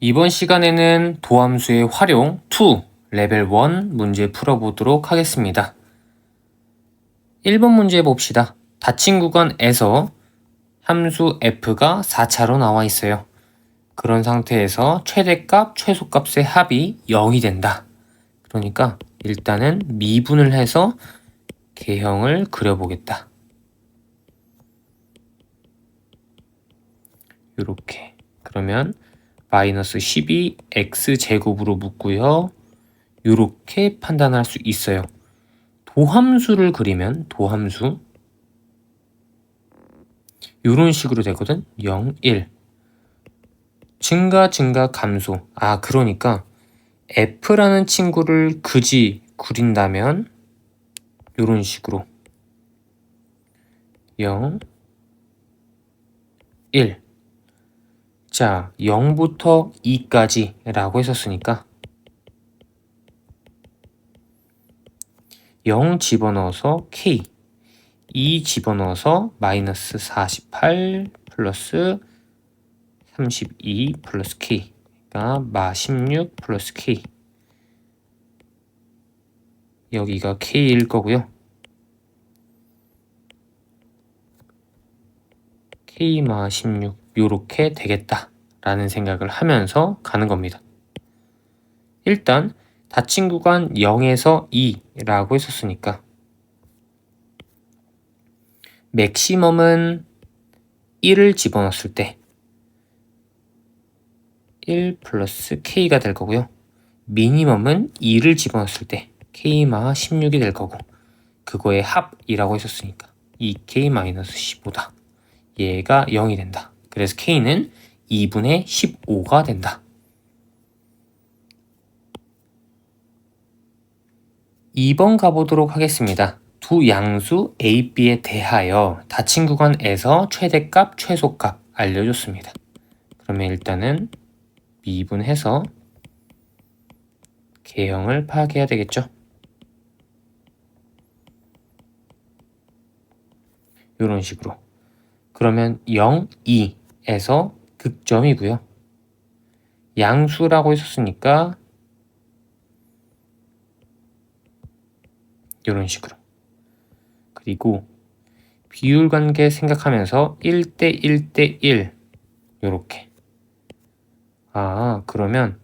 이번 시간에는 도함수의 활용 2 레벨 1 문제 풀어보도록 하겠습니다. 1번 문제 봅시다. 닫힌 구간에서 함수 f가 4차로 나와 있어요. 그런 상태에서 최대값, 최소값의 합이 0이 된다. 그러니까 일단은 미분을 해서 개형을 그려보겠다. 이렇게. 그러면 마이너스 12 x제곱으로 묻고요. 이렇게 판단할 수 있어요. 도함수를 그리면 도함수 이런 식으로 되거든. 0, 1 증가, 감소. 그러니까 f라는 친구를 그지 그린다면 이런 식으로 0, 1 자, 0부터 2까지 라고 했었으니까 0 집어넣어서 k 2 집어넣어서 마이너스 48 플러스 32 플러스 k 가 마16 플러스 k 여기가 k일 거고요. k 마16 요렇게 되겠다 라는 생각을 하면서 가는 겁니다. 일단 닫힌 구간 0에서 2라고 했었으니까 맥시멈은 1을 집어넣었을 때 1 플러스 k가 될 거고요. 미니멈은 2를 집어넣었을 때 k-16이 될 거고 그거의 합이라고 했었으니까 2k-15다. 얘가 0이 된다. 그래서 k는 2분의 15가 된다. 2번 가보도록 하겠습니다. 두 양수 A, B에 대하여 닫힌 구간에서 최대값, 최소값 알려줬습니다. 그러면 일단은 미분해서 개형을 파악해야 되겠죠. 이런 식으로. 그러면 0, 2에서 극점이고요. 양수라고 했었으니까 이런 식으로. 그리고 비율 관계 생각하면서 1대 1대 1 요렇게. 그러면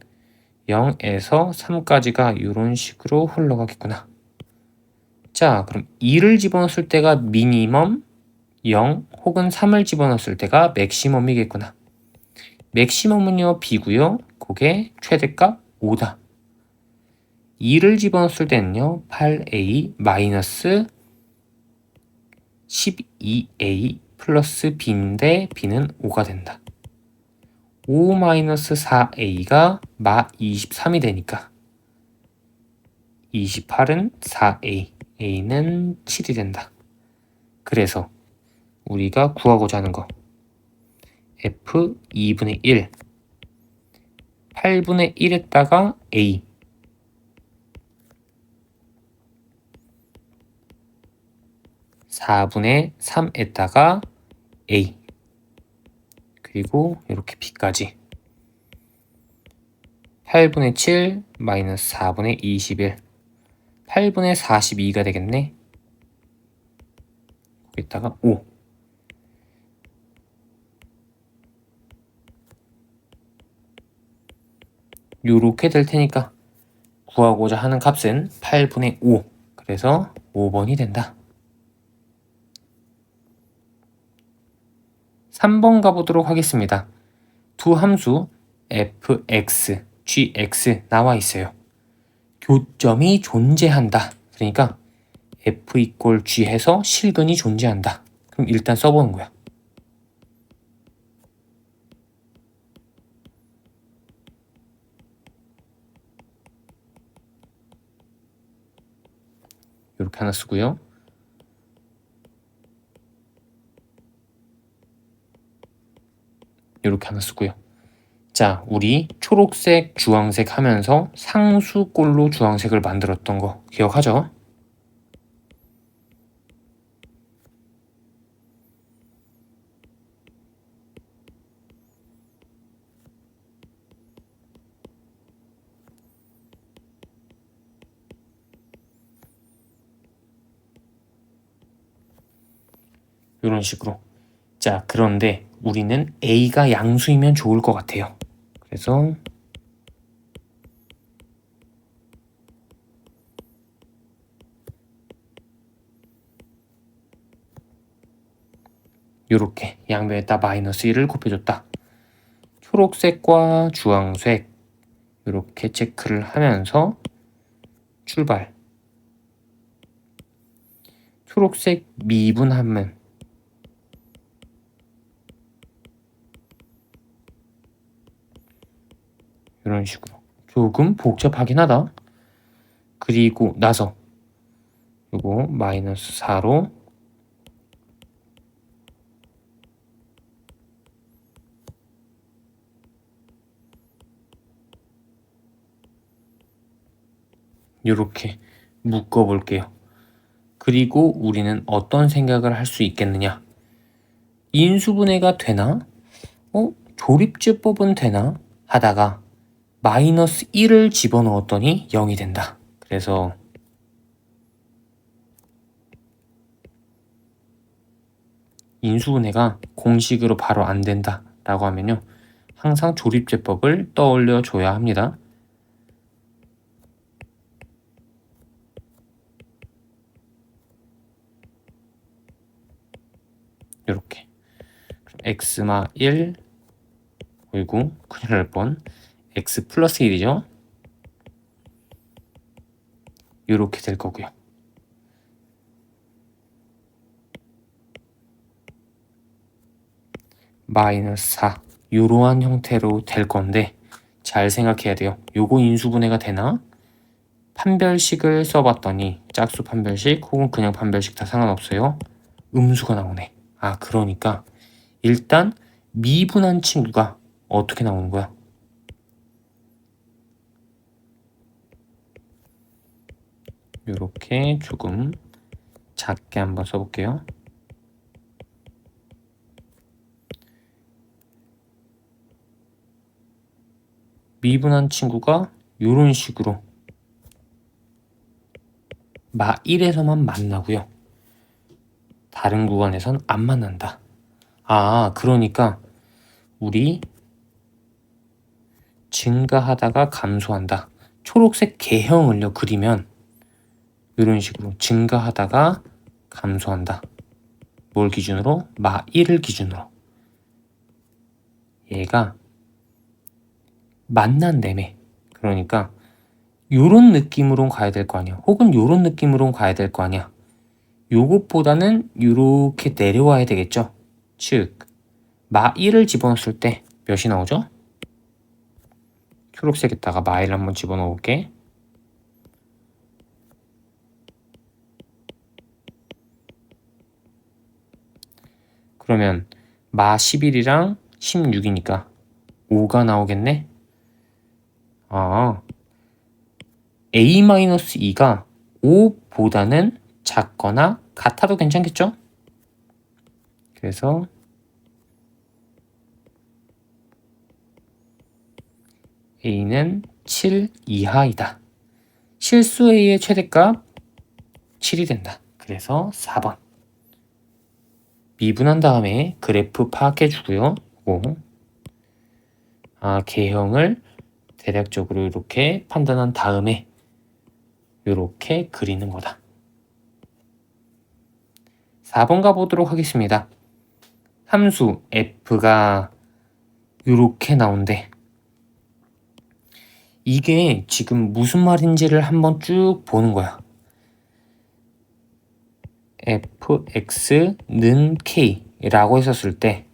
0에서 3까지가 이런 식으로 흘러가겠구나. 자, 그럼 2를 집어넣었을 때가 미니멈 0 혹은 3을 집어넣었을 때가 맥시멈이겠구나. 맥시멈은요 B고요. 그게 최대값 5다. 2를 집어넣었을 때는요 8A 마이너스 12A 플러스 B인데 B는 5가 된다. 5 마이너스 4A가 마 23이 되니까 28은 4A, A는 7이 된다. 그래서 우리가 구하고자 하는 거 F 2분의 1 8분의 1에다가 A 4분의 3에다가 A 그리고 이렇게 B까지 8분의 7 마이너스 4분의 21 8분의 42가 되겠네. 거기다가 5 요렇게 될 테니까 구하고자 하는 값은 8분의 5 그래서 5번이 된다. 3번 가보도록 하겠습니다. 두 함수 fx, gx 나와 있어요. 교점이 존재한다. 그러니까 f 이꼴 g 해서 실근이 존재한다. 그럼 일단 써보는 거야. 이렇게 하나 쓰고요. 이렇게 하나 쓰고요. 자, 우리 초록색, 주황색 하면서 상수꼴로 주황색을 만들었던 거 기억하죠? 이런 식으로. 자, 그런데 우리는 a가 양수이면 좋을 것 같아요. 그래서 이렇게 양변에다 마이너스 1을 곱해줬다. 초록색과 주황색 이렇게 체크를 하면서 출발. 초록색 미분하면 이런 식으로 조금 복잡하긴 하다. 그리고 나서 요거 마이너스 4로 이렇게 묶어 볼게요. 그리고 우리는 어떤 생각을 할 수 있겠느냐? 인수분해가 되나? 조립제법은 되나? 하다가 마이너스 1을 집어넣었더니 0이 된다. 그래서 인수분해가 공식으로 바로 안 된다 라고 하면요, 항상 조립제법을 떠올려 줘야 합니다. 이렇게 x마 1, 어이구 큰일 날 뻔, x 플러스 1이죠. 이렇게 될 거고요. 마이너스 4 이러한 형태로 될 건데 잘 생각해야 돼요. 요거 인수분해가 되나? 판별식을 써봤더니 짝수 판별식 혹은 그냥 판별식 다 상관없어요. 음수가 나오네. 아, 그러니까 일단 미분한 친구가 어떻게 나오는 거야? 이렇게 조금 작게 한번 써볼게요. 미분한 친구가 이런 식으로 마 1에서만 만나고요. 다른 구간에선 안 만난다. 아, 그러니까 우리 증가하다가 감소한다. 초록색 개형을요 그리면 이런 식으로 증가하다가 감소한다. 뭘 기준으로? 마 1을 기준으로. 얘가 만난다며. 그러니까 요런 느낌으로 가야 될 거 아니야. 혹은 요런 느낌으로 가야 될 거 아니야. 요것보다는 요렇게 내려와야 되겠죠. 즉, 마 1을 집어넣었을 때 몇이 나오죠? 초록색에다가 마 1을 한번 집어넣을게. 그러면 마 11이랑 16이니까 5가 나오겠네? 아, a-2가 5보다는 작거나 같아도 괜찮겠죠? 그래서 a는 7 이하이다. 실수 a의 최대값 7이 된다. 그래서 4번. 미분한 다음에 그래프 파악해 주고요. 개형을 대략적으로 이렇게 판단한 다음에 이렇게 그리는 거다. 4번 가보도록 하겠습니다. 함수 f가 이렇게 나온대. 이게 지금 무슨 말인지를 한번 쭉 보는 거야. fx는 k라고 했었을 때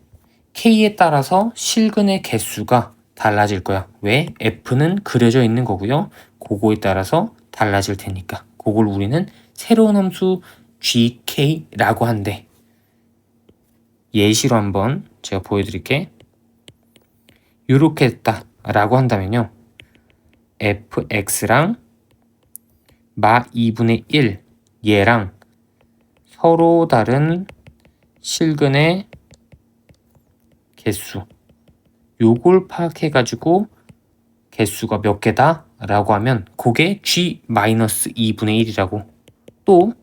k에 따라서 실근의 개수가 달라질 거야. 왜? f는 그려져 있는 거고요. 그거에 따라서 달라질 테니까. 그걸 우리는 새로운 함수 gk라고 한대. 예시로 한번 제가 보여드릴게. 이렇게 했다 라고 한다면요, fx랑 마 2분의 1 얘랑 서로 다른 실근의 개수, 요걸 파악해가지고 개수가 몇 개다 라고 하면 그게 g-2분의 1이라고. 또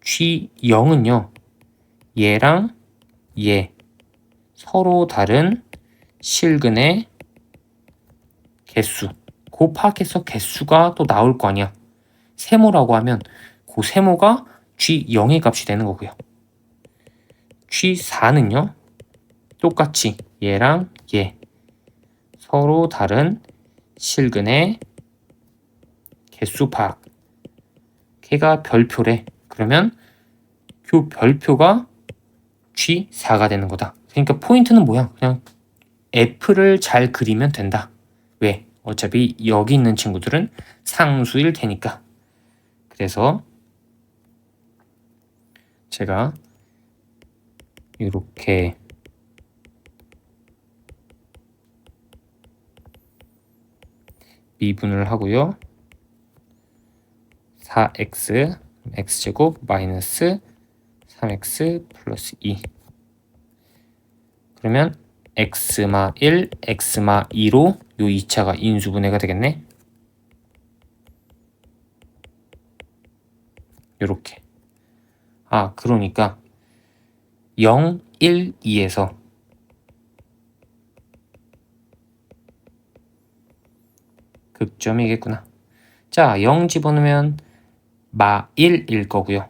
g0은요 얘랑 얘 서로 다른 실근의 개수 곱하기해서 개수가 또 나올 거 아니야. 세모라고 하면 그 세모가 G0의 값이 되는 거고요. G4는요. 똑같이 얘랑 얘 서로 다른 실근의 개수 파악. 걔가 별표래. 그러면 그 별표가 G4가 되는 거다. 그러니까 포인트는 뭐야? 그냥 F를 잘 그리면 된다. 왜? 어차피 여기 있는 친구들은 상수일 테니까. 그래서 제가 이렇게 미분을 하고요. 4x x제곱 마이너스 3x 플러스 2 그러면 x마 1, x마 2로 요 2차가 인수분해가 되겠네. 요렇게. 그러니까 0, 1, 2에서 극점이겠구나. 자, 0 집어넣으면 마 1일 거고요.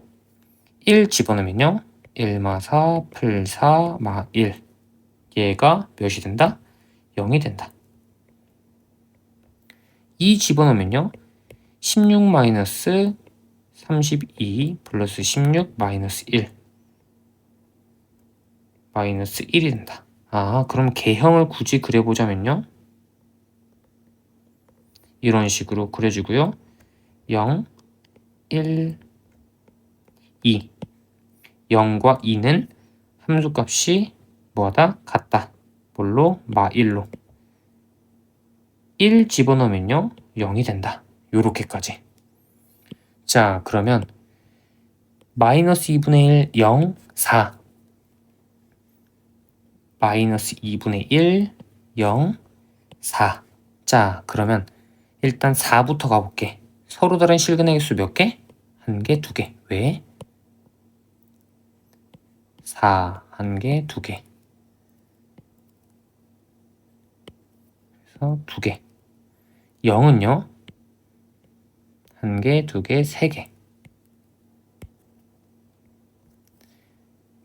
1 집어넣으면요. 1마 4, 풀 4, 마 1. 얘가 몇이 된다? 0이 된다. 2 집어넣으면요. 16 마이너스 32 플러스 16 마이너스 1. 마이너스 1이 된다. 그럼 개형을 굳이 그려보자면요. 이런 식으로 그려주고요. 0, 1, 2. 0과 2는 함수값이 뭐하다? 같다. 뭘로? 마 1로. 1 집어넣으면요. 0이 된다. 요렇게까지. 자, 그러면 마이너스 2분의 1, 0, 4. 마이너스 2분의 1, 0, 4. 자, 그러면 일단 4부터 가볼게. 서로 다른 실근의 개수 몇 개? 1개, 2개. 왜? 4, 1개, 2개. 그래서 2개. 0은요? 1개, 2개, 3개.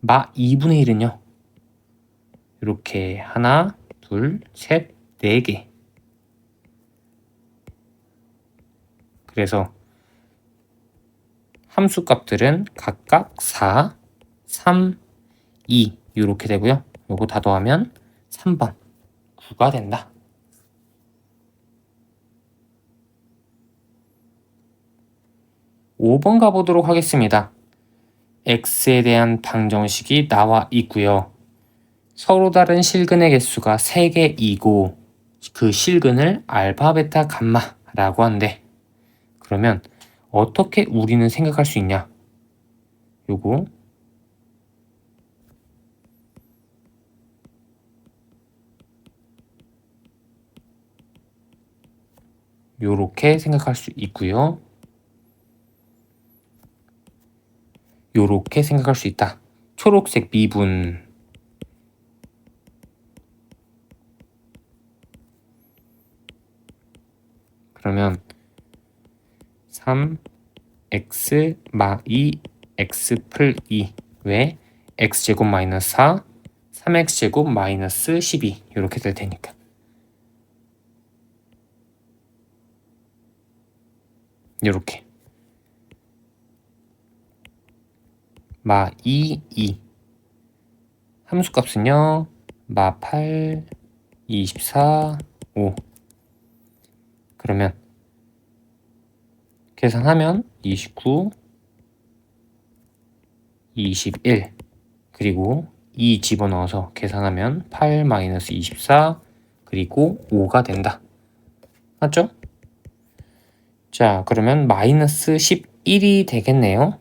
마 2분의 1은요? 이렇게 하나, 둘, 셋, 4개. 그래서 함수값들은 각각 4, 3, 2 이렇게 되고요. 요거 다 더하면 3번 9가 된다. (5번) 가보도록 하겠습니다. x에 대한 방정식이 나와 있고요. 서로 다른 실근의 개수가 3개이고 그 실근을 알파, 베타, 감마라고 한대. 그러면 어떻게 우리는 생각할 수 있냐? 요거 요렇게 생각할 수 있고요. 요렇게 생각할 수 있다. 초록색 미분. 그러면 3x 마 2 x 풀 2 왜? x제곱 마이너스 4 3x제곱 마이너스 12 이렇게 될 테니까. 이렇게 마 2, 2 함수값은요. 마 8, 24, 5 그러면 계산하면 29, 21 그리고 2 집어넣어서 계산하면 8 마이너스 24 그리고 5가 된다. 맞죠? 자, 그러면 마이너스 11이 되겠네요.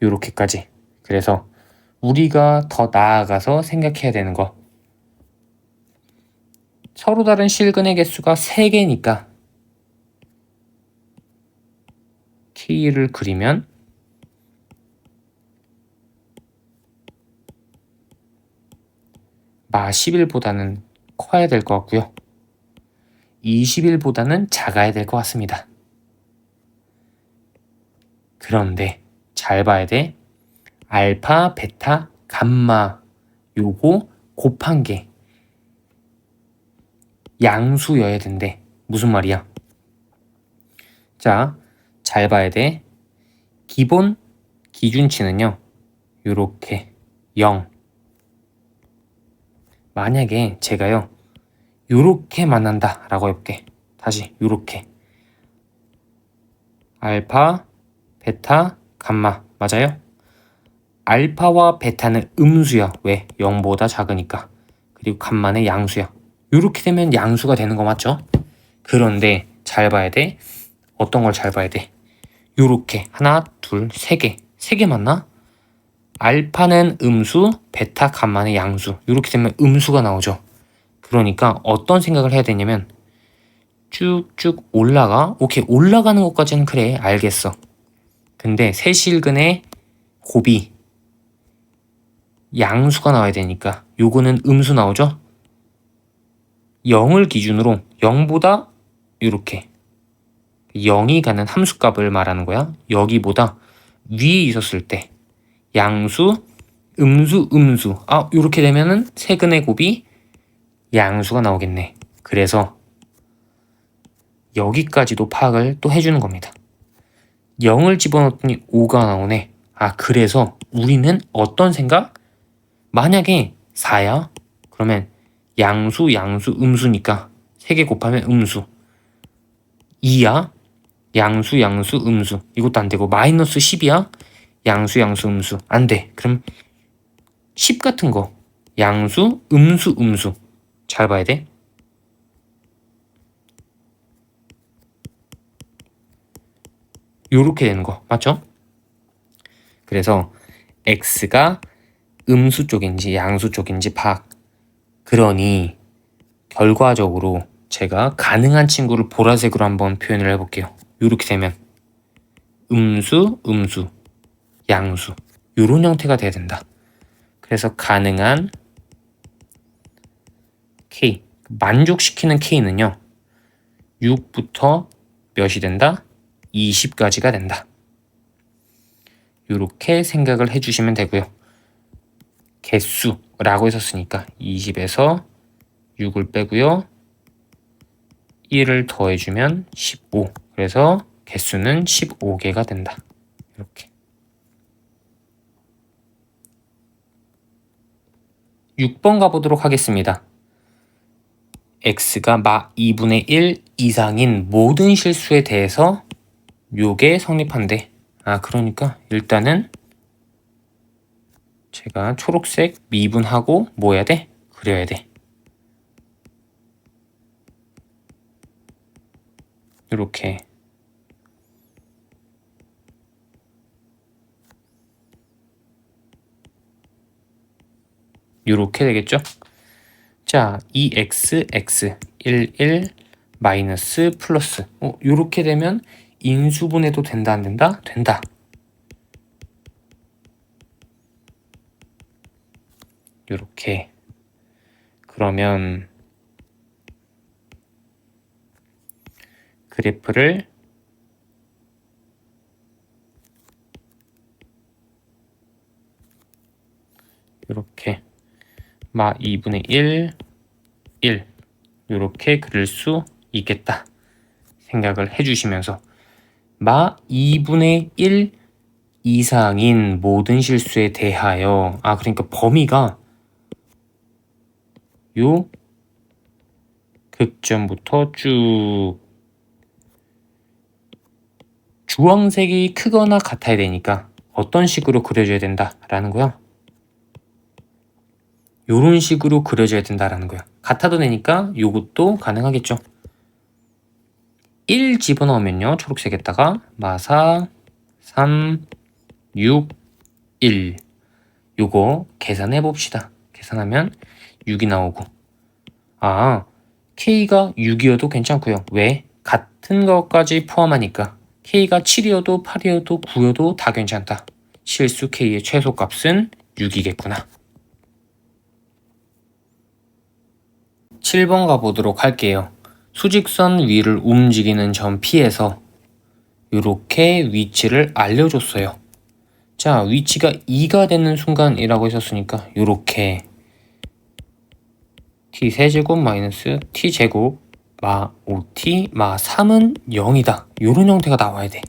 요렇게까지. 그래서 우리가 더 나아가서 생각해야 되는 거. 서로 다른 실근의 개수가 3개니까 K를 그리면 마 10일보다는 커야 될 것 같고요. 20일보다는 작아야 될 것 같습니다. 그런데 잘 봐야 돼. 알파, 베타, 감마 요거 곱한 게 양수여야 된대. 무슨 말이야? 자, 잘 봐야 돼. 기본 기준치는요. 요렇게 0. 만약에 제가요. 요렇게 만난다 라고 해볼게. 다시 요렇게. 알파, 베타, 감마 맞아요? 알파와 베타는 음수야. 왜? 0보다 작으니까. 그리고 감마는 양수야. 요렇게 되면 양수가 되는 거 맞죠? 그런데 잘 봐야 돼. 어떤 걸 잘 봐야 돼? 요렇게 하나, 둘, 세 개. 세 개 맞나? 알파는 음수, 베타, 감마는 양수. 요렇게 되면 음수가 나오죠. 그러니까 어떤 생각을 해야 되냐면 쭉쭉 올라가. 오케이, 올라가는 것까지는 그래. 알겠어. 근데 세실근의 곱이 양수가 나와야 되니까 요거는 음수 나오죠? 0을 기준으로 0보다 이렇게 0이 가는 함수값을 말하는 거야. 여기보다 위에 있었을 때 양수, 음수, 음수. 아, 이렇게 되면은 세근의 곱이 양수가 나오겠네. 그래서 여기까지도 파악을 또 해주는 겁니다. 0을 집어넣었더니 5가 나오네. 아, 그래서 우리는 어떤 생각? 만약에 4야? 그러면 양수, 양수, 음수니까 3개 곱하면 음수. 2야? 양수, 양수, 음수. 이것도 안 되고 마이너스 10이야? 양수, 양수, 음수. 안 돼. 그럼 10 같은 거. 양수, 음수, 음수. 잘 봐야 돼. 요렇게 되는 거. 맞죠? 그래서 x가 음수 쪽인지 양수 쪽인지 파악. 그러니 결과적으로 제가 가능한 친구를 보라색으로 한번 표현을 해볼게요. 요렇게 되면 음수, 음수, 양수 요런 형태가 돼야 된다. 그래서 가능한 K, 만족시키는 K는요. 6부터 몇이 된다? 20까지가 된다. 요렇게 생각을 해주시면 되고요. 개수라고 했었으니까 20에서 6을 빼고요. 1을 더해주면 15. 그래서 개수는 15개가 된다. 이렇게. 6번 가보도록 하겠습니다. x가 마 2분의 1 이상인 모든 실수에 대해서 요게 성립한대. 아, 그러니까 일단은 제가 초록색 미분하고 뭐 해야 돼? 그려야 돼. 이렇게 요렇게 되겠죠? 자, 2x, x, 1, 1, 마이너스, 플러스. 요렇게 되면 인수분해도 된다, 안 된다? 된다. 요렇게. 그러면 그래프를 요렇게 마 2분의 1, 1 요렇게 그릴 수 있겠다 생각을 해주시면서 마 2분의 1 이상인 모든 실수에 대하여 그러니까 범위가 요 극점부터 쭉 주황색이 크거나 같아야 되니까 어떤 식으로 그려줘야 된다라는 거야. 요런 식으로 그려줘야 된다라는 거야. 같아도 되니까 요것도 가능하겠죠. 1 집어넣으면요. 초록색에다가 마사 3, 6, 1 요거 계산해 봅시다. 계산하면 6이 나오고 K가 6이어도 괜찮고요. 왜? 같은 것까지 포함하니까 K가 7이어도 8이어도 9이어도 다 괜찮다. 실수 K의 최소값은 6이겠구나. 7번 가보도록 할게요. 수직선 위를 움직이는 점 P에서 이렇게 위치를 알려줬어요. 자, 위치가 2가 되는 순간이라고 했었으니까 이렇게 t세제곱 마이너스 t제곱 마 5t 마 3은 0이다. 이런 형태가 나와야 돼.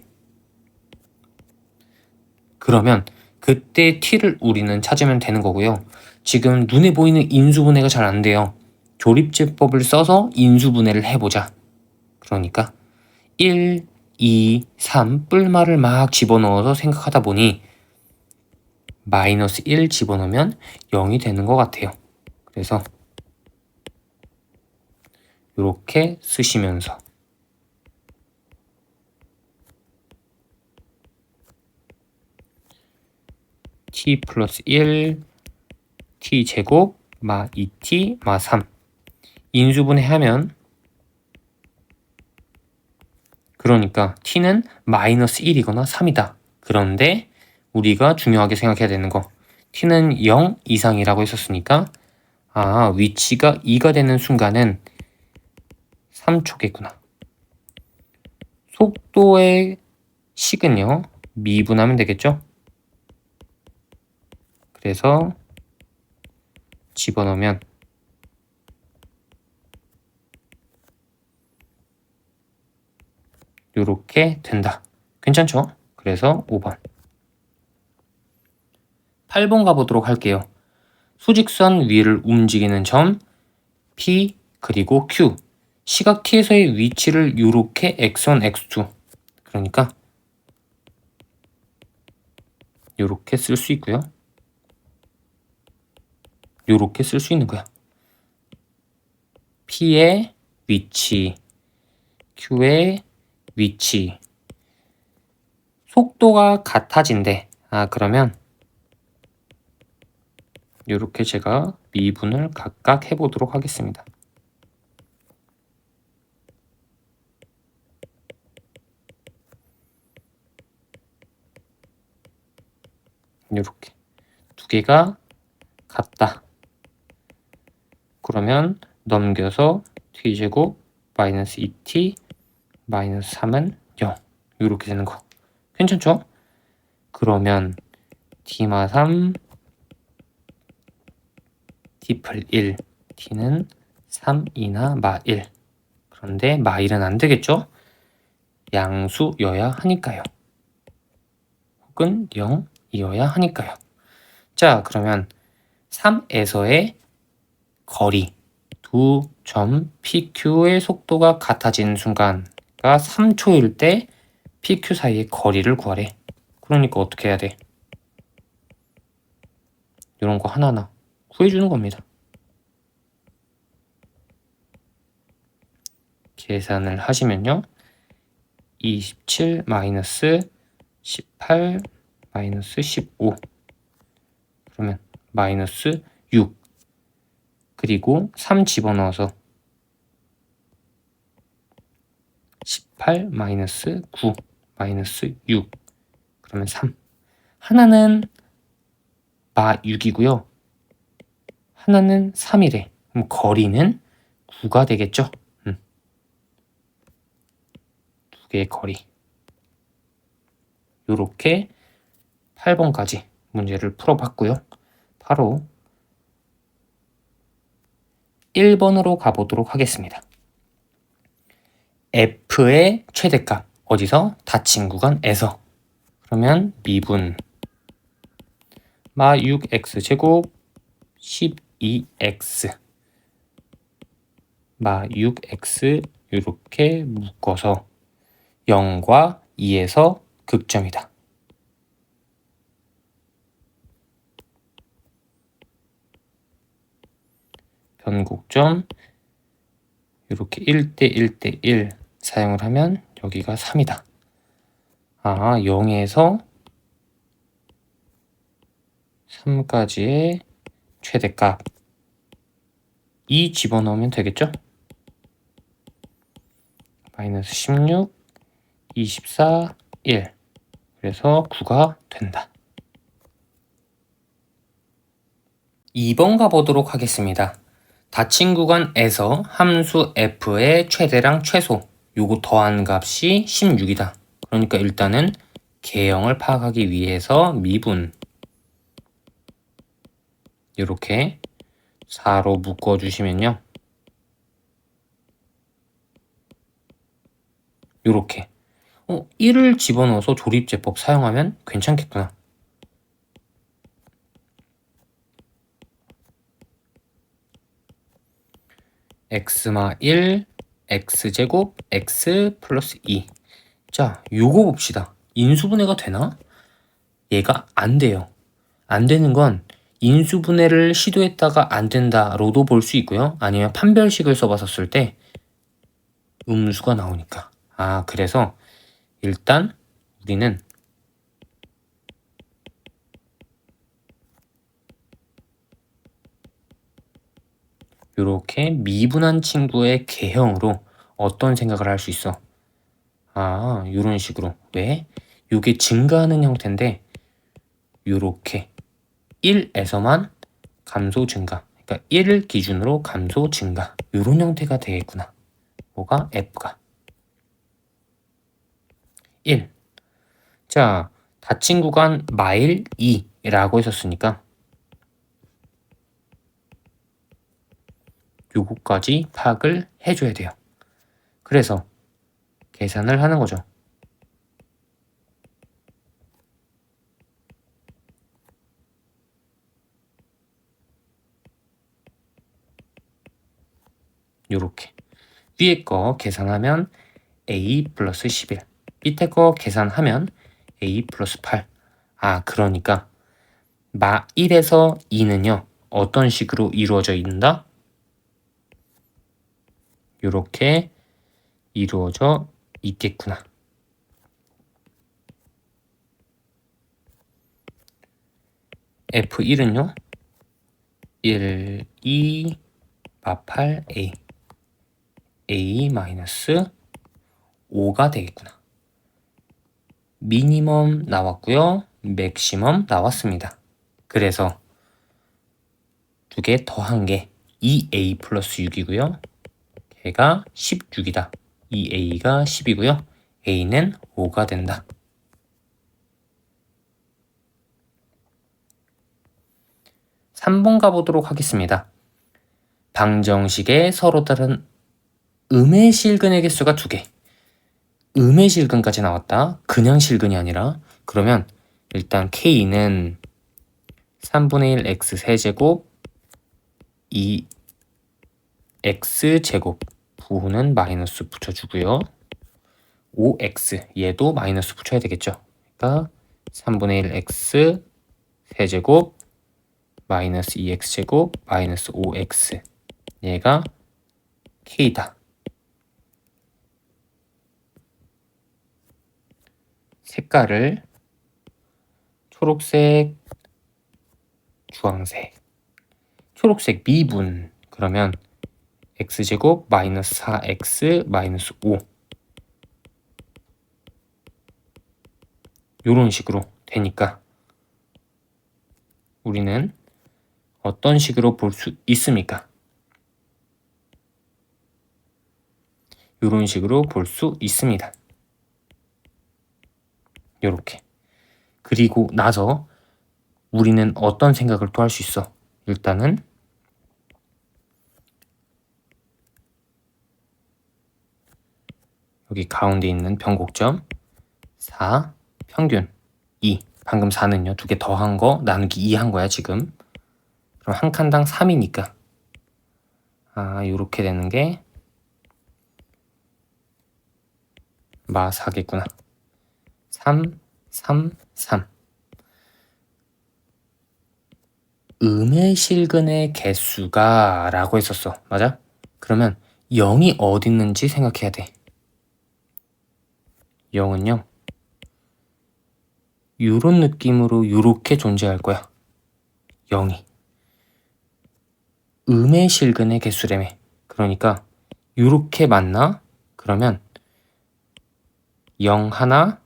그러면 그때 t를 우리는 찾으면 되는 거고요. 지금 눈에 보이는 인수분해가 잘 안 돼요. 조립제법을 써서 인수분해를 해보자. 그러니까 1, 2, 3 뿔말을 막 집어넣어서 생각하다 보니 마이너스 1 집어넣으면 0이 되는 것 같아요. 그래서 이렇게 쓰시면서 t 플러스 1 t제곱 마 2t 마 3 인수분해하면 그러니까 t는 마이너스 1이거나 3이다. 그런데 우리가 중요하게 생각해야 되는 거 t는 0 이상이라고 했었으니까 위치가 2가 되는 순간은 3초겠구나. 속도의 식은요 미분하면 되겠죠. 그래서 집어넣으면 이렇게 된다. 괜찮죠? 그래서 5번. 8번 가보도록 할게요. 수직선 위를 움직이는 점 P 그리고 Q. 시각 T에서의 위치를 이렇게 X1, X2. 그러니까 이렇게 쓸 수 있고요. 이렇게 쓸 수 있는 거야. P의 위치, Q의 위치. 속도가 같아진대. 그러면 이렇게 제가 미분을 각각 해보도록 하겠습니다. 이렇게 두 개가 같다. 그러면 넘겨서 t제곱 마이너스 2t 마이너스 3은 0 이렇게 되는 거 괜찮죠? 그러면 t마 3 t플 1 t는 3이나 마 1 그런데 마 1은 안 되겠죠? 양수여야 하니까요. 혹은 0이어야 하니까요. 자, 그러면 3에서의 거리 두 점 PQ의 속도가 같아지는 순간가 3초일 때 PQ 사이의 거리를 구하래. 그러니까 어떻게 해야 돼? 이런 거 하나하나 구해주는 겁니다. 계산을 하시면요. 27 마이너스 18 마이너스 15 그러면 마이너스 6 그리고 3 집어넣어서 18 마이너스 9 마이너스 6 그러면 3 하나는 마 6이고요. 하나는 3이래. 그럼 거리는 9가 되겠죠? 두 개의 거리. 요렇게 8번까지 문제를 풀어봤고요. 바로 1번으로 가보도록 하겠습니다. f의 최대값 어디서? 닫힌 구간에서. 그러면 미분 마 6x제곱 12x 마 6x 이렇게 묶어서 0과 2에서 극점이다. 변곡점 이렇게 1대 1대 1 사용을 하면 여기가 3이다. 0에서 3까지의 최대값 2 집어넣으면 되겠죠? 마이너스 16, 24, 1 그래서 9가 된다. 2번 가보도록 하겠습니다. 닫힌 구간에서 함수 f의 최대랑 최소 요거 더한 값이 16이다. 그러니까 일단은 개형을 파악하기 위해서 미분 이렇게 4로 묶어주시면요. 요렇게 1을 집어넣어서 조립제법 사용하면 괜찮겠구나. x마 1, x제곱, x 플러스 2. 자, 요거 봅시다. 인수분해가 되나? 얘가 안 돼요. 안 되는 건 인수분해를 시도했다가 안 된다로도 볼 수 있고요. 아니면 판별식을 써봤었을 때 음수가 나오니까. 그래서 일단 우리는 이렇게 미분한 친구의 개형으로 어떤 생각을 할 수 있어? 이런 식으로. 왜? 이게 증가하는 형태인데 이렇게 1에서만 감소 증가. 그러니까 1을 기준으로 감소 증가. 이런 형태가 되겠구나. 뭐가? F가. 1. 자, 닫힌 구간 마일 2라고 했었으니까 요거까지 파악을 해줘야 돼요. 그래서 계산을 하는 거죠. 요렇게 위에 거 계산하면 a 플러스 11 밑에 거 계산하면 a 플러스 8 그러니까 마 1에서 2는요 어떤 식으로 이루어져 있는다? 요렇게 이루어져 있겠구나. F1은요 1, 2, 마 8, A A 마이너스 5가 되겠구나. 미니멈 나왔고요. 맥시멈 나왔습니다. 그래서 두 개 더한 게 2A 플러스 6이고요. 걔가 16이다. 2A가 10이고요. A는 5가 된다. 3번 가보도록 하겠습니다. 방정식에 서로 다른 음의 실근의 개수가 2개. 음의 실근까지 나왔다. 그냥 실근이 아니라. 그러면 일단 K는 3분의 1 x 세제곱 2 x제곱 부호는 마이너스 붙여주고요. 5x 얘도 마이너스 붙여야 되겠죠. 그러니까 3분의 1 x 세제곱 마이너스 2x제곱 마이너스 5x 얘가 K다. 색깔을 초록색, 주황색, 초록색 미분 그러면 x제곱 마이너스 4x 마이너스 5 요런 식으로 되니까 우리는 어떤 식으로 볼 수 있습니까? 요런 식으로 볼 수 있습니다. 요렇게. 그리고 나서 우리는 어떤 생각을 또 할 수 있어? 일단은 여기 가운데 있는 변곡점 4 평균 2 방금 4는요 2개 더한 거 나누기 2 한 거야 지금. 그럼 한 칸당 3이니까 요렇게 되는 게 마 4겠구나. 3, 3, 3 음의 실근의 개수가 라고 했었어. 맞아? 그러면 0이 어디 있는지 생각해야 돼. 0은요 요런 느낌으로 요렇게 존재할 거야. 0이 음의 실근의 개수라며. 그러니까 요렇게 맞나? 그러면 0 하나,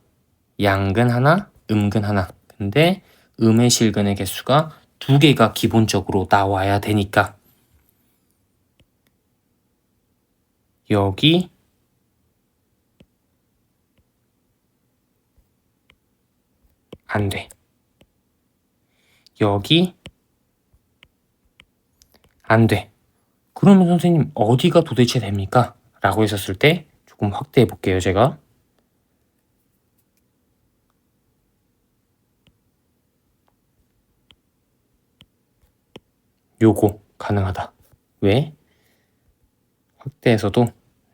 양근 하나, 음근 하나. 근데 음의 실근의 개수가 2개가 기본적으로 나와야 되니까 여기 안 돼. 여기 안 돼. 그러면 선생님 어디가 도대체 됩니까? 라고 했었을 때 조금 확대해 볼게요, 제가. 요거 가능하다. 왜? 확대해서도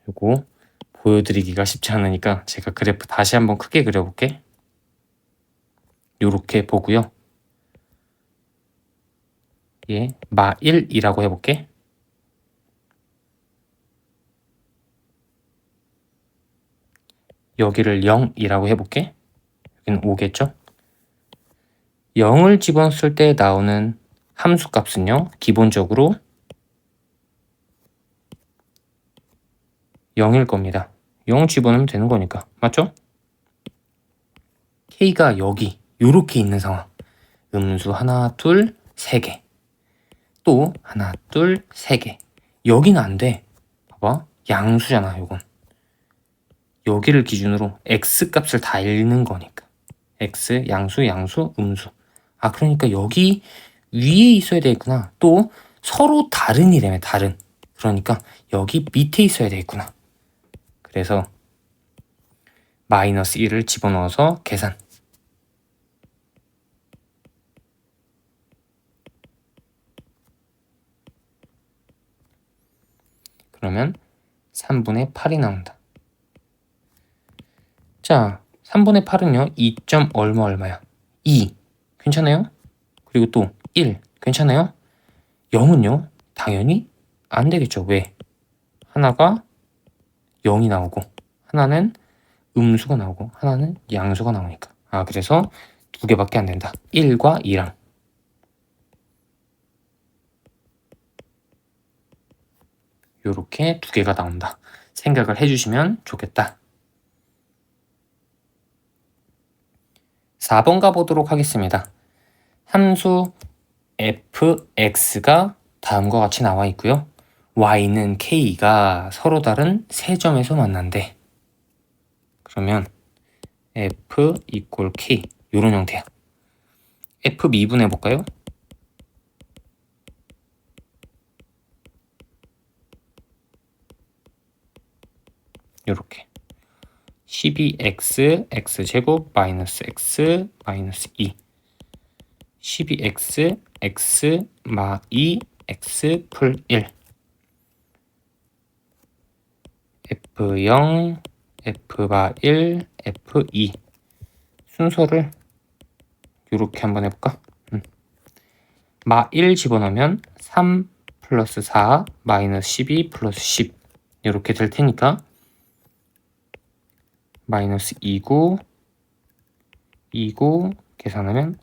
요거 보여드리기가 쉽지 않으니까 제가 그래프 다시 한번 크게 그려볼게. 요렇게 보고요. 예, 마1이라고 해볼게. 여기를 0이라고 해볼게. 여기는 5겠죠? 0을 집어넣었을 때 나오는 함수 값은요, 기본적으로 0일 겁니다. 0 집어넣으면 되는 거니까. 맞죠? K가 여기, 요렇게 있는 상황. 음수 하나, 둘, 세 개. 또 하나, 둘, 세 개. 여기는 안 돼. 봐봐. 양수잖아, 요건. 여기를 기준으로 x 값을 다 읽는 거니까. x, 양수, 양수, 음수. 아, 그러니까 여기 위에 있어야 되겠구나. 또 서로 다른이라며, 다른. 그러니까 여기 밑에 있어야 되겠구나. 그래서 마이너스 1을 집어넣어서 계산. 그러면 3분의 8이 나온다. 자, 3분의 8은요. 2. 얼마야? 2. 괜찮아요? 그리고 또 1. 괜찮아요? 0은요? 당연히 안 되겠죠. 왜? 하나가 0이 나오고 하나는 음수가 나오고 하나는 양수가 나오니까. 아, 그래서 두 개밖에 안 된다. 1과 2랑. 요렇게 두 개가 나온다. 생각을 해주시면 좋겠다. 4번 가보도록 하겠습니다. 함수 fx가 다음과 같이 나와 있고요. y는 k가 서로 다른 세 점에서 만난대. 그러면 f equal k 이런 형태야. f 미분해 볼까요? 요렇게 12x x제곱 마이너스 x 마이너스 2 12x x 마 2 x 풀 1 f0 f바 1 f2 순서를 이렇게 한번 해볼까? 마 1 집어넣으면 3 플러스 4 마이너스 12 플러스 10 이렇게 될 테니까 마이너스 2구 2구 계산하면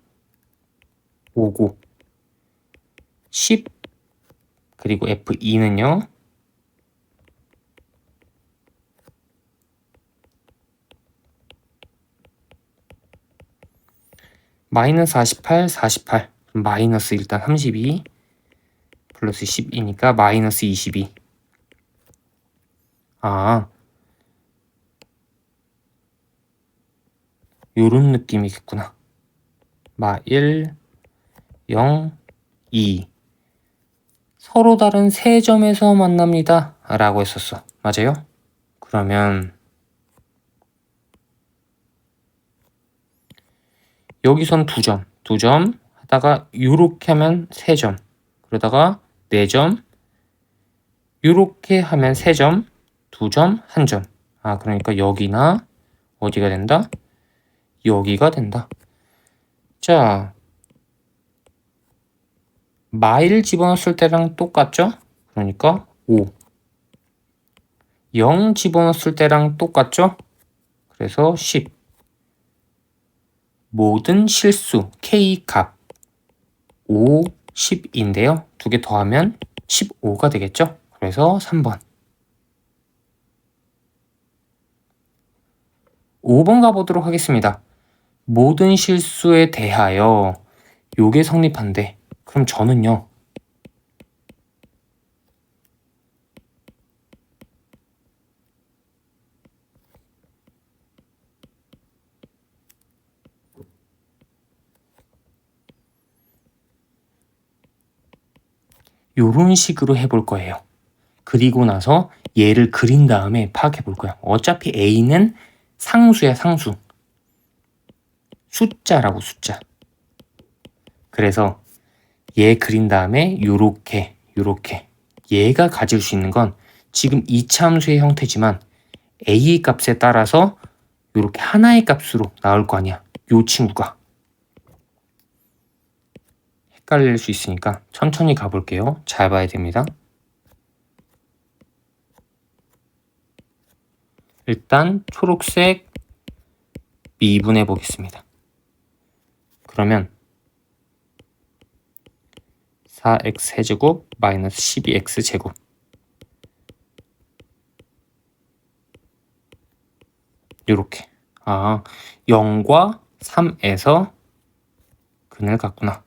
5구 10 그리고 F2는요 마이너스 48 48 마이너스 일단 32 플러스 10이니까 마이너스 22 아 요런 느낌이겠구나. 마 1 0 2 서로 다른 세 점에서 만납니다 라고 했었어. 맞아요? 그러면 여기선 두 점 하다가 요렇게 하면 세 점 그러다가 네 점 요렇게 하면 세 점 두 점 한 점 아 그러니까 여기나 어디가 된다? 여기가 된다. 자 마일 집어넣었을 때랑 똑같죠? 그러니까 5 0 집어넣었을 때랑 똑같죠? 그래서 10 모든 실수 K 값 5, 10인데요. 두 개 더하면 15가 되겠죠? 그래서 3번 5번 가보도록 하겠습니다. 모든 실수에 대하여 요게 성립한대. 그럼 저는요 요런 식으로 해볼 거예요. 그리고 나서 얘를 그린 다음에 파악해 볼 거야. 어차피 A는 상수야, 상수. 숫자라고, 숫자. 그래서 얘 그린 다음에 요렇게 얘가 가질 수 있는 건 지금 이차함수의 형태지만 A의 값에 따라서 요렇게 하나의 값으로 나올 거 아니야. 요 친구가. 헷갈릴 수 있으니까 천천히 가볼게요. 잘 봐야 됩니다. 일단 초록색 미분해 보겠습니다. 그러면 4x 세제곱 마이너스 12x 제곱 요렇게 0과 3에서 근을 갖구나.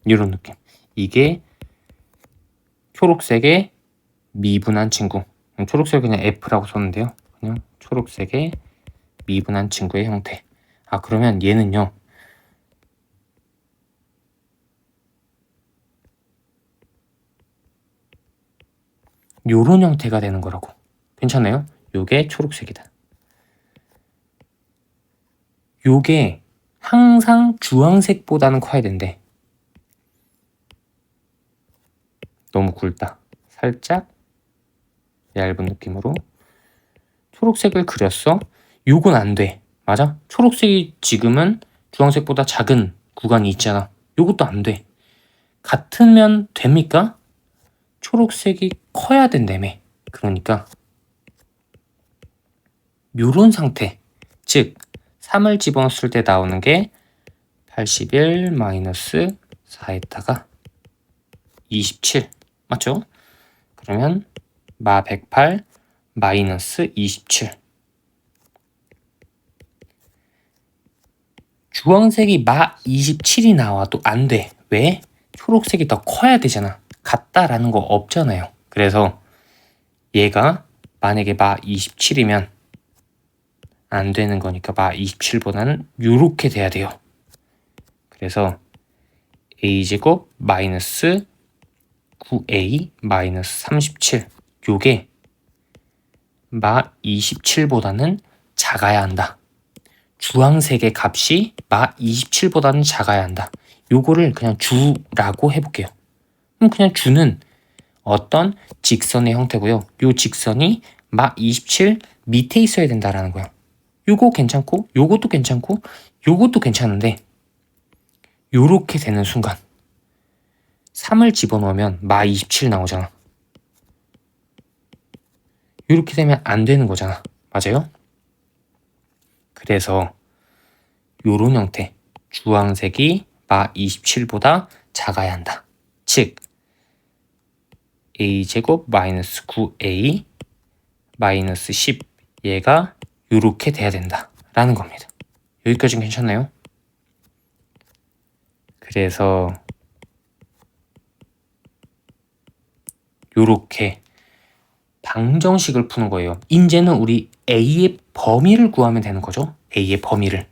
이런 느낌. 이게 초록색의 미분한 친구. 초록색 그냥 F라고 썼는데요. 그냥 초록색의 미분한 친구의 형태. 그러면 얘는요. 요런 형태가 되는 거라고. 괜찮아요? 요게 초록색이다. 요게 항상 주황색보다는 커야 된대. 너무 굵다. 살짝 얇은 느낌으로 초록색을 그렸어. 요건 안 돼. 맞아? 초록색이 지금은 주황색보다 작은 구간이 있잖아. 요것도 안 돼. 같으면 됩니까? 초록색이 커야 된다며. 그러니까 요런 상태. 즉 3을 집어넣었을 때 나오는 게 81 마이너스 4에다가 27 맞죠? 그러면 마 108 마이너스 27 주황색이 마 27이 나와도 안 돼. 왜? 초록색이 더 커야 되잖아. 같다라는 거 없잖아요. 그래서 얘가 만약에 마 27이면 안 되는 거니까 마 27보다는 요렇게 돼야 돼요. 그래서 a제곱 마이너스 9a 마이너스 37 요게 마 27보다는 작아야 한다. 주황색의 값이 마 27보다는 작아야 한다. 요거를 그냥 주라고 해볼게요. 그럼 그냥 주는 어떤 직선의 형태고요. 요 직선이 마 27 밑에 있어야 된다라는 거야. 요거 괜찮고 요것도 괜찮고 요것도 괜찮은데 요렇게 되는 순간 3을 집어넣으면 마 27 나오잖아. 요렇게 되면 안 되는 거잖아. 맞아요? 그래서 요런 형태 주황색이 마 27보다 작아야 한다. 즉 a제곱 마이너스 9a 마이너스 10 얘가 요렇게 돼야 된다 라는 겁니다. 여기까지는 괜찮나요? 그래서 요렇게 방정식을 푸는 거예요. 이제는 우리 a의 범위를 구하면 되는 거죠. a의 범위를.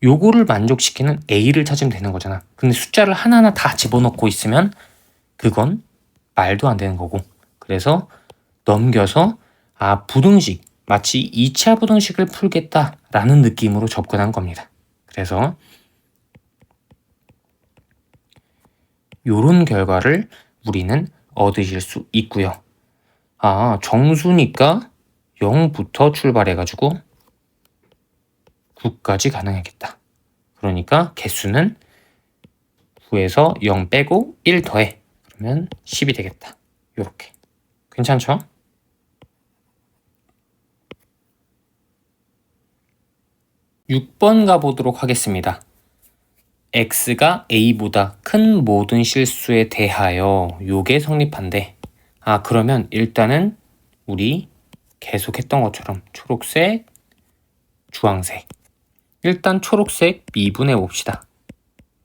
요거를 만족시키는 a를 찾으면 되는 거잖아. 근데 숫자를 하나하나 다 집어넣고 있으면 그건 말도 안 되는 거고. 그래서 넘겨서 부등식, 마치 2차 부등식을 풀겠다라는 느낌으로 접근한 겁니다. 그래서 요런 결과를 우리는 얻으실 수 있고요. 정수니까 0부터 출발해가지고 9까지 가능하겠다. 그러니까 개수는 9에서 0 빼고 1 더해. 그러면 10이 되겠다. 요렇게. 괜찮죠? (6번) 가보도록 하겠습니다. x가 a보다 큰 모든 실수에 대하여 요게 성립한데 그러면 일단은 우리 계속 했던 것처럼 초록색, 주황색 일단 초록색 미분해 봅시다.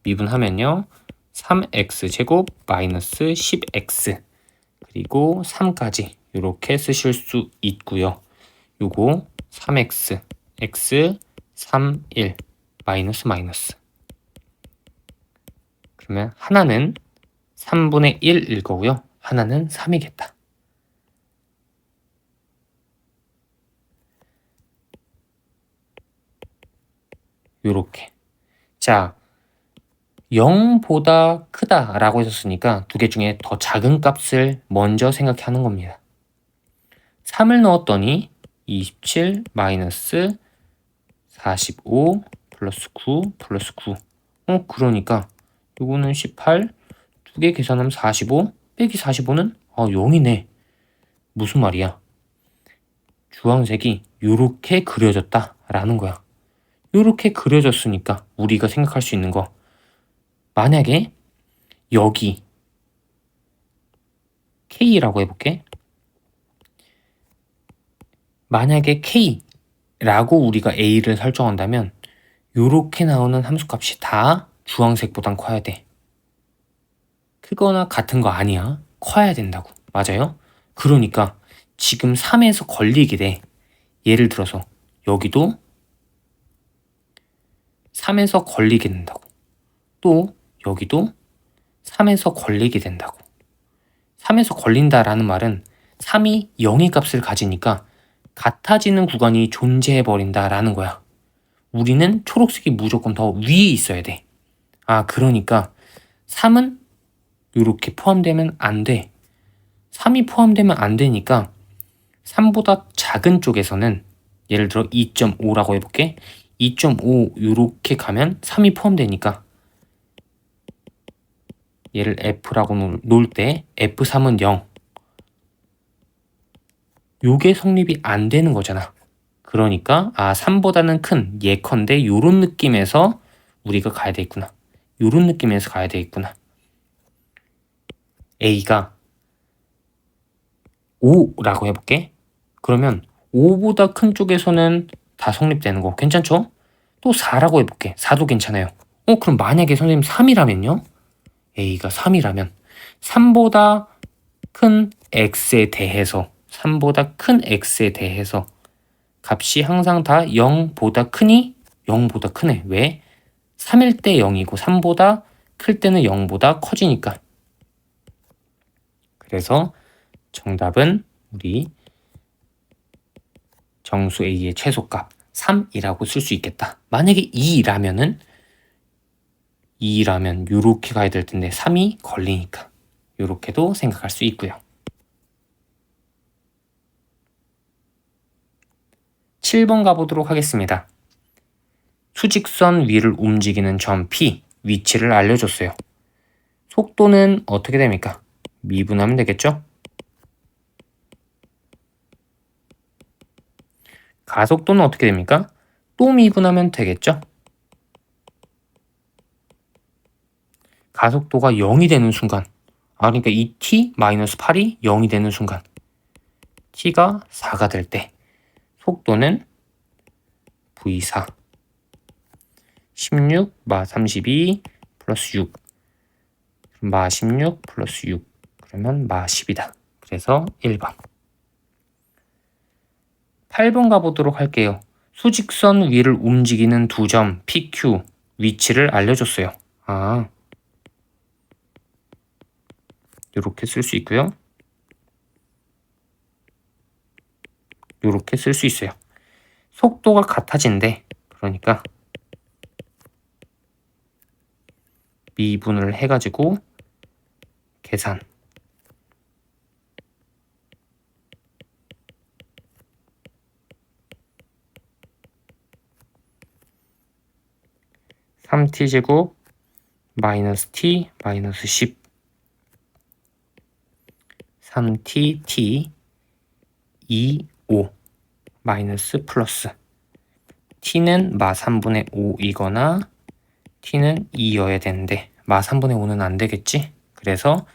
미분하면요 3x제곱 마이너스 10x 그리고 3까지 이렇게 쓰실 수 있고요. 요거 3x x 3, 1 마이너스 마이너스. 그러면 하나는 3분의 1일 거고요. 하나는 3이겠다. 요렇게. 자, 0보다 크다라고 했었으니까 두 개 중에 더 작은 값을 먼저 생각하는 겁니다. 3을 넣었더니 27 마이너스 45 플러스 9 플러스 9. 그러니까 요거는 18, 두 개 계산하면 45 빼기 45는 0이네. 무슨 말이야? 주황색이 요렇게 그려졌다라는 거야. 요렇게 그려졌으니까 우리가 생각할 수 있는 거, 만약에 여기 K라고 해볼게. 만약에 K라고 우리가 A를 설정한다면 요렇게 나오는 함수값이 다 주황색보단 커야 돼. 크거나 같은 거 아니야. 커야 된다고. 맞아요? 그러니까 지금 3에서 걸리게 돼. 예를 들어서 여기도 3에서 걸리게 된다고. 또 여기도 3에서 걸리게 된다고. 3에서 걸린다라는 말은 3이 0의 값을 가지니까 같아지는 구간이 존재해버린다라는 거야. 우리는 초록색이 무조건 더 위에 있어야 돼. 그러니까 3은 이렇게 포함되면 안 돼. 3이 포함되면 안 되니까 3보다 작은 쪽에서는 예를 들어 2.5라고 해볼게. 2.5 이렇게 가면 3이 포함되니까 얘를 F라고 놓을 때 F3은 0. 요게 성립이 안 되는 거잖아. 그러니까 3보다는 큰 예컨대 요런 느낌에서 우리가 가야 되겠구나. 요런 느낌에서 가야 되겠구나. A가 5라고 해볼게. 그러면 5보다 큰 쪽에서는 다 성립되는 거 괜찮죠? 또 4라고 해볼게. 4도 괜찮아요. 그럼 만약에 선생님 3이라면요? A가 3이라면 3보다 큰 x에 대해서 3보다 큰 x에 대해서 값이 항상 다 0보다 크니? 0보다 크네. 왜? 3일 때 0이고 3보다 클 때는 0보다 커지니까. 그래서 정답은 우리 정수 A의 최소값 3이라고 쓸 수 있겠다. 만약에 2라면 요렇게 가야 될 텐데 3이 걸리니까 요렇게도 생각할 수 있고요. 7번 가보도록 하겠습니다. 수직선 위를 움직이는 점 P 위치를 알려줬어요. 속도는 어떻게 됩니까? 미분하면 되겠죠? 가속도는 어떻게 됩니까? 또 미분하면 되겠죠? 가속도가 0이 되는 순간, 그러니까 이 t-8이 0이 되는 순간, t가 4가 될 때 속도는 v4 16 마 32 플러스 6 마 16 플러스 6 그러면 마 10이다. 그래서 1번. 8번 가보도록 할게요. 수직선 위를 움직이는 두 점 PQ 위치를 알려줬어요. 이렇게 쓸 수 있고요. 이렇게 쓸 수 있어요. 속도가 같아진대. 그러니까 미분을 해가지고 계산. (3t) 마이너스 t 마이너스 10 3t t 2 5 마이너스 플러스 t는 마 3분의 5이거나 t는 2여야 되는데 마 3분의 5는 안 되겠지? 그래서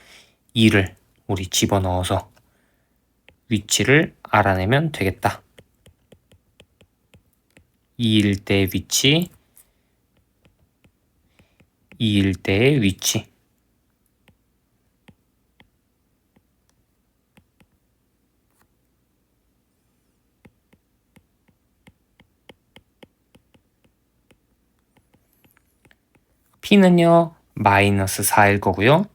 2를 우리 집어넣어서 위치를 알아내면 되겠다. 2일 때의 위치, 2일 때의 위치. P는요 마이너스 4일 거고요.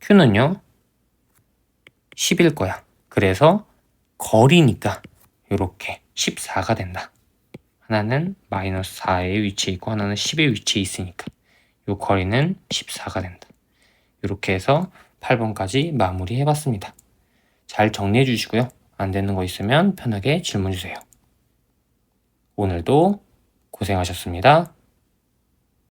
Q는요 10일 거야. 그래서 거리니까 이렇게 14가 된다. 하나는 마이너스 4에 위치해 있고 하나는 10에 위치해 있으니까 이 거리는 14가 된다. 이렇게 해서 8번까지 마무리해 봤습니다. 잘 정리해 주시고요. 안 되는 거 있으면 편하게 질문 주세요. 오늘도 고생하셨습니다.